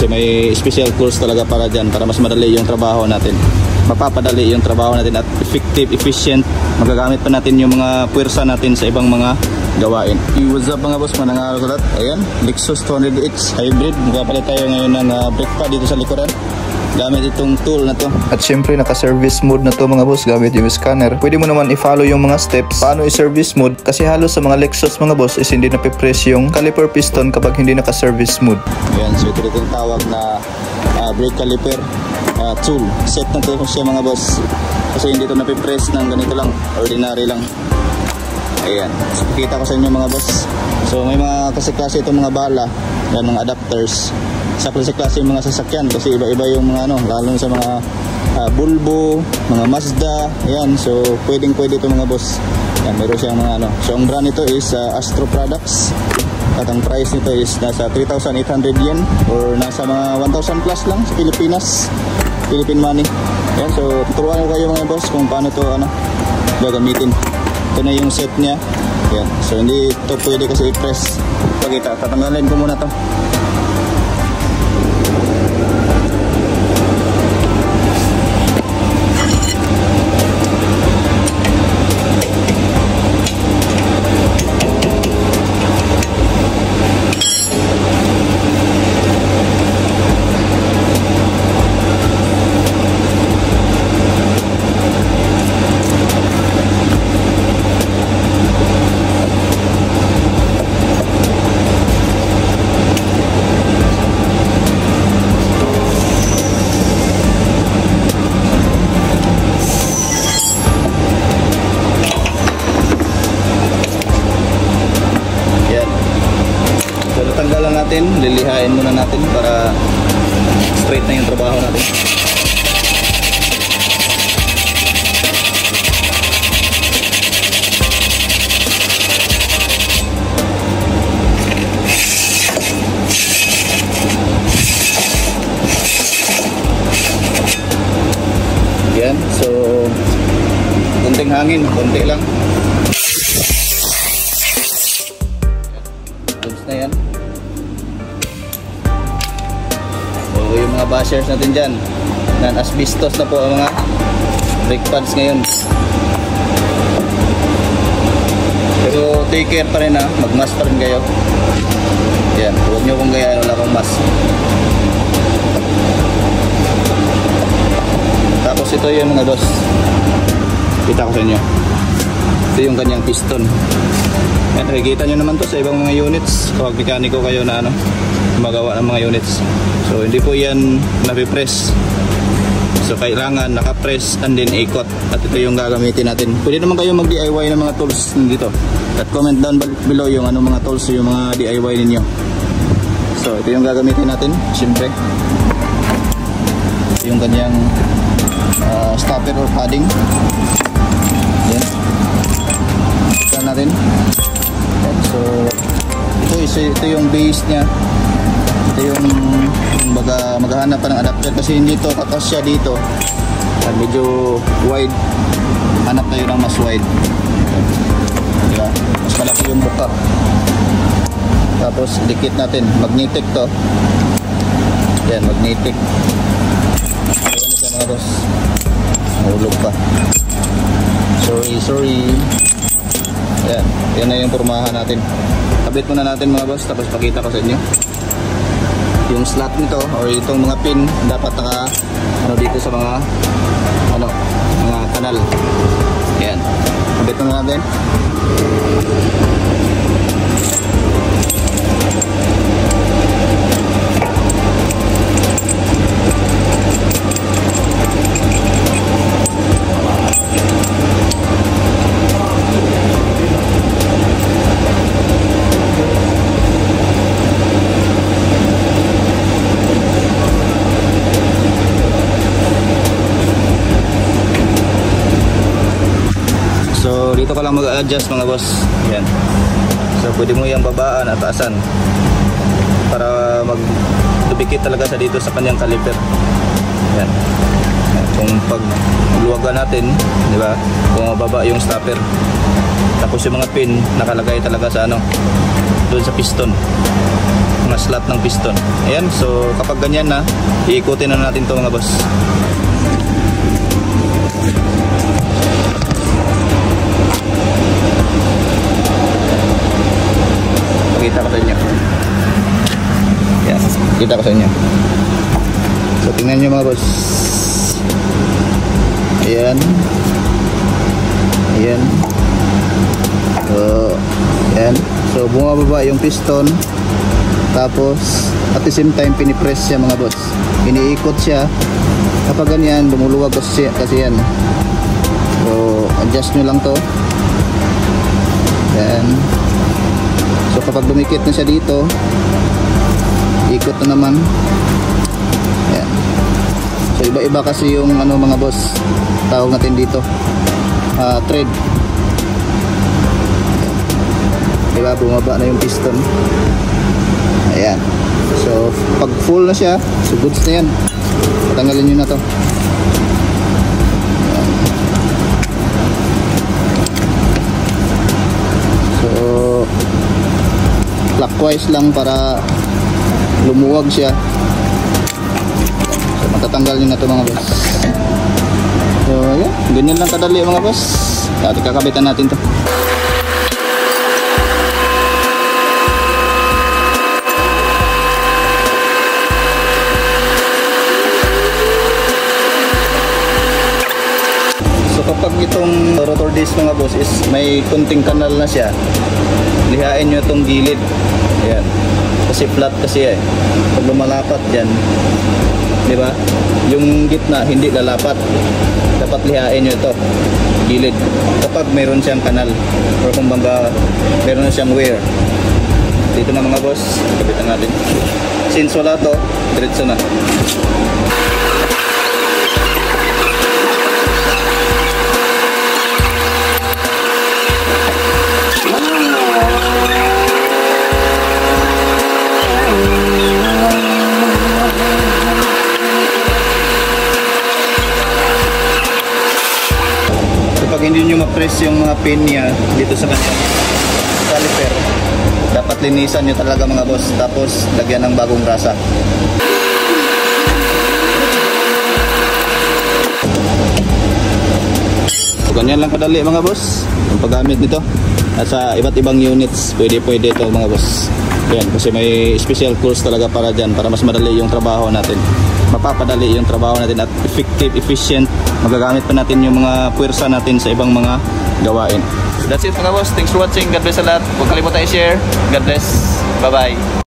kasi may special tools talaga para dyan, para mas madali yung trabaho natin. Mapapadali yung trabaho natin at effective, efficient. Magagamit pa natin yung mga puwersa natin sa ibang mga gawain. What's up mga boss, manangaro sa lahat. Ayan, Lexus 200X Hybrid. Magpapalit tayo ngayon ng brake pad dito sa likuran gamit itong tool na to. At syempre naka-service mode na to mga boss gamit yung scanner. Pwede mo naman i-follow yung mga steps paano i-service mode, kasi halos sa mga Lexus mga boss is hindi napipress yung caliper piston kapag hindi naka-service mode. Ayan, so ito yung tawag na brake caliper tool. Set na to siya mga boss, kasi hindi to napipress ng ganito lang, ordinary lang. Ayan, so kita ko sa inyo mga boss. So may mga kasi-klase itong mga bala, yan mga adapters sa klase yung mga sasakyan, kasi iba-iba yung mga lalo sa mga Volvo, mga Mazda. Ayan, so pwede ito mga boss. Yan, meron siyang mga so ang brand nito is Astro Products, at ang price nito is nasa 3,800 yen or nasa mga 1,000 plus lang sa Pilipinas, Philippine money. Ayan, so tuturuan ko kayo mga boss kung paano to gagamitin. Ito na yung set niya. Ayan, so hindi to pwede kasi i-press. Pagkita, tatanggalin ko muna to. Lilihain muna natin para straight na yung trabaho natin. Yan, so kunting hangin, kunti lang. Goods na yan. Yung mga bashers natin dyan, non-asbestos na po ang mga brake pads ngayon. Pero take care pa rin mag-mask pa rin kayo. Yan, huwag nyo kung gayaan, wala akong mask. Tapos ito yung mga dos, kita ko sa inyo, ito yung kanyang piston. Yan, nakikita nyo naman to sa ibang mga units kapag mekaniko kayo na magawa ng mga units. So hindi po yan napipress, so kailangan nakapress and then ikot, at ito yung gagamitin natin. Pwede naman kayo mag DIY ng mga tools dito, at comment down below yung mga tools yung mga DIY ninyo. So ito yung gagamitin natin. Siyempre yung kanyang stopper or padding. Yan, ito natin. Yan, so ito yung base nya. Ito yung maghahanap pa ng adapter, kasi hindi to kakasya dito at medyo wide. Hanap tayo ng mas wide, diba? Mas malaki yung buka. Tapos dikit natin, magnetic to. Yan, magnetic. Ayan ito mga boss, mahulog pa. Sorry. Yan na yung pormahan natin. Kabit muna natin mga boss, tapos pakita ko sa inyo yung slot nito or itong mga pin. Dapat naka dito sa mga mga kanal. Yan, kabit muna natin. Dito ka lang mag-adjust mga boss. Yan. So pwede mo yung babaan at taasan para mag-duplicate talaga sa dito sa kanyang caliper. Yan. Kung pagluwagan natin, di ba? Kung mababa yung stopper. Tapos yung mga pin nakalagay talaga sa doon sa piston. mga slot ng piston. Ayan, so kapag ganyan na, iikutin na natin to mga boss. Pakita ko sa inyo. Ayan, kita ko sa inyo. So tingnan nyo mga boss. Ayan. Ayan. So, ayan. So bumababa yung piston. Tapos at the same time pinipress siya mga boss. Iniikot siya. Kapag ganyan lumuluwag kasi yan. So adjust nyo lang to. Ayan. So kapag dumikit na siya dito, ikot na naman. Ayan. So iba-iba kasi yung ano mga boss, tawag natin dito thread. Diba, bumaba na yung piston. Ayan. So pag full na siya, so goods na yan. Tanggalin nyo na to. Ayan. So clockwise lang para lumuwag siya. So matatanggal nyo na to mga boss. So yeah, ganyan lang kadali mga boss. At kakabitan natin to. So kapag itong rotor disc mga boss is may kunting kanal na siya, lihain nyo itong gilid. Ayan. Kasi flat kasi eh. Pag lumalapat dyan, di ba? Yung gitna hindi lalapat. Dapat lihain nyo ito, gilid. Kapag mayroon siyang kanal or kumbaga mayroon na siyang wear. Dito na mga boss, kapitan natin. Since wala to, diretso na. Kapag hindi nyo ma-press yung mga pin niya dito sa kanyang caliper, dapat linisan nyo talaga mga boss, tapos lagyan ng bagong grasa. So ganyan lang kadali mga boss ang paggamit nito. At sa iba't ibang units pwede ito mga boss. Yan, kasi may special tools talaga para dyan, para mas madali yung trabaho natin, mapapadali yung trabaho natin at effective, efficient. Magagamit pa natin yung mga puwersa natin sa ibang mga gawain. So that's it mga boss, thanks for watching. God bless a lot. Huwag kalimutan i-share. God bless. Bye bye.